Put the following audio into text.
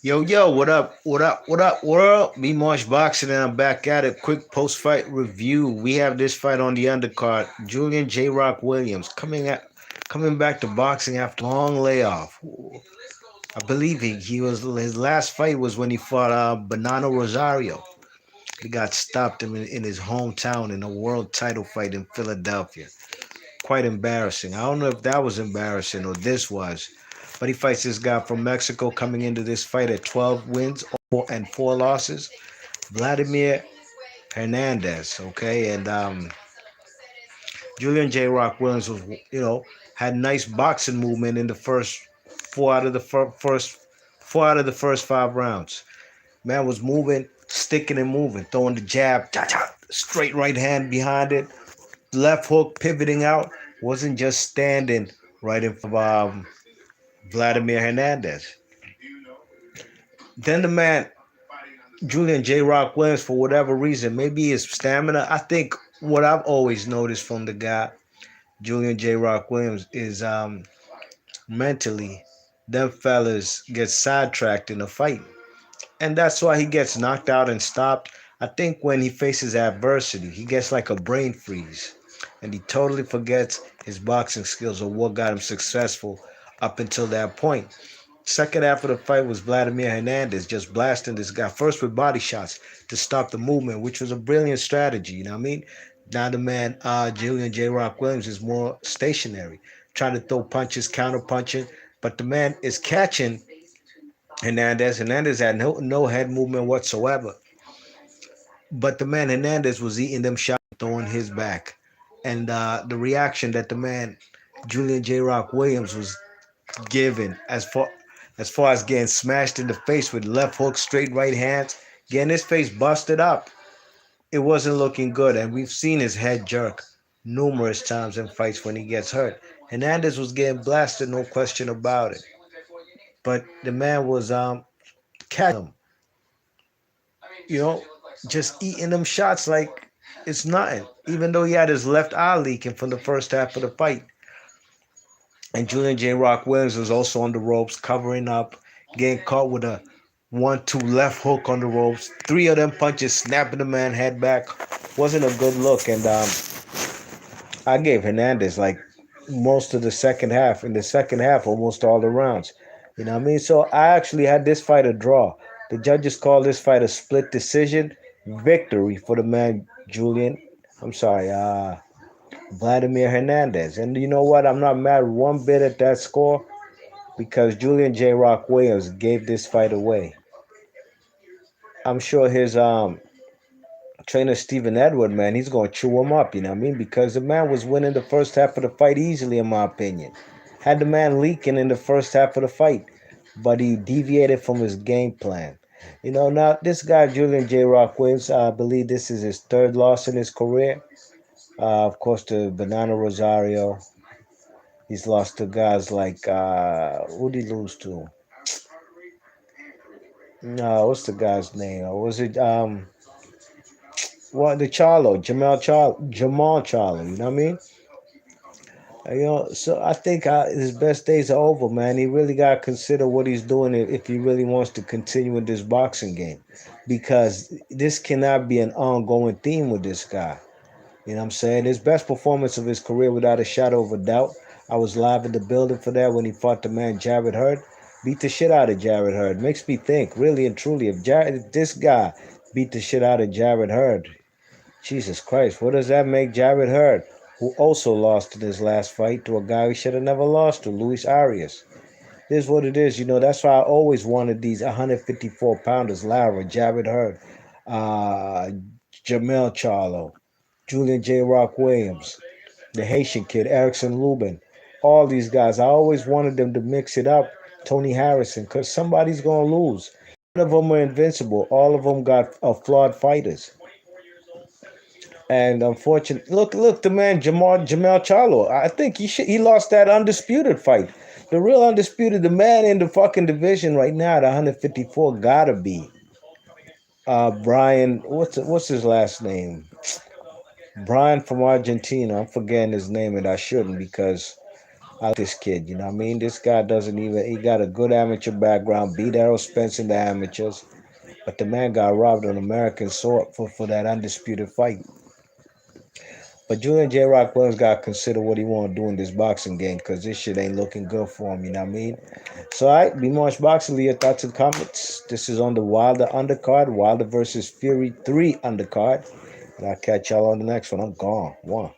Yo, what up? World? Me Marsh Boxing, and I'm back at it. Quick post fight review. We have this fight on the undercard. Julian J-Roc Williams coming back to boxing after a long layoff. I believe he was his last fight was when he fought Banano Rosario. He got stopped in his hometown in a world title fight in Philadelphia. Quite embarrassing. I don't know if that was embarrassing or this was. But he fights this guy from Mexico coming into this fight at 12 wins and 4 losses. Vladimir Hernandez, okay? And Julian J-Roc Williams was, had nice boxing movement in the first four out of the first 5 rounds. Man was moving, sticking and moving, throwing the jab, straight right hand behind it, left hook pivoting out, wasn't just standing right in front of Vladimir Hernandez. Then the man, Julian J-Roc Williams, for whatever reason, maybe his stamina. I think what I've always noticed from the guy, Julian J-Roc Williams, is mentally, them fellas get sidetracked in a fight. And that's why he gets knocked out and stopped. I think when he faces adversity, he gets like a brain freeze. And he totally forgets his boxing skills or what got him successful up until that point. Second half of the fight was Vladimir Hernandez just blasting this guy first with body shots to stop the movement, which was a brilliant strategy. You know what I mean? Now the man, Julian J-Roc Williams, is more stationary, trying to throw punches, counter punching, but the man is catching Hernandez. Hernandez had no head movement whatsoever, but the man Hernandez was eating them shots, throwing his back, and the reaction that the man Julian J-Roc Williams was given as far as getting smashed in the face with left hook, straight right hands, getting his face busted up. It wasn't looking good, and we've seen his head jerk numerous times in fights when he gets hurt. Hernandez was getting blasted, no question about it. But the man was catching him, you know, just eating them shots like it's nothing. Even though he had his left eye leaking from the first half of the fight. And Julian J-Roc Williams was also on the ropes, covering up, getting caught with a 1-2 left hook on the ropes. Three of them punches snapping the man head back. Wasn't a good look. And I gave Hernandez like most of the second half. In the second half, almost all the rounds. You know what I mean? So I actually had this fight a draw. The judges called this fight a split decision victory for the man Julian. I'm sorry, Vladimir Hernandez. And you know what? I'm not mad one bit at that score because Julian J-Roc Williams gave this fight away. I'm sure his trainer Stephen Edward, man, he's gonna chew him up, you know what I mean? Because the man was winning the first half of the fight easily, in my opinion. Had the man leaking in the first half of the fight, but he deviated from his game plan. You know, now this guy Julian J-Roc Williams, I believe this is his third loss in his career. Of course, to Banana Rosario. He's lost to guys like who did he lose to? No, what's the guy's name? Or was it what the Charlo, Jamal Charlo? You know what I mean? So I think his best days are over, man. He really got to consider what he's doing if he really wants to continue in this boxing game, because this cannot be an ongoing theme with this guy. You know what I'm saying? His best performance of his career, without a shadow of a doubt. I was live in the building for that when he fought the man Jared Hurd. Beat the shit out of Jared Hurd. Makes me think, really and truly, if this guy beat the shit out of Jared Hurd, Jesus Christ, what does that make Jared Hurd, who also lost in his last fight to a guy he should have never lost to, Luis Arias? This is what it is. That's why I always wanted these 154 pounders, Lara, Jared Hurd, uh, Jamel Charlo, Julian J-Roc Williams, the Haitian kid, Erickson Lubin, all these guys. I always wanted them to mix it up. Tony Harrison, because somebody's going to lose. None of them are invincible. All of them got flawed fighters. And unfortunately, look, the man Jamel Charlo. I think he lost that undisputed fight. The real undisputed, the man in the fucking division right now at 154 gotta be Brian. What's his last name? Brian from Argentina. I'm forgetting his name, and I shouldn't because I like this kid. You know what I mean? This guy doesn't even. He got a good amateur background. Beat Errol Spence in the amateurs, but the man got robbed on American soil for that undisputed fight. But Julian J-Roc Williams got to consider what he want to do in this boxing game because this shit ain't looking good for him. You know what I mean? So, all right, be much boxing. Leave your thoughts and comments. This is on the Wilder undercard, Wilder versus Fury 3 undercard. And I'll catch y'all on the next one. I'm gone. One.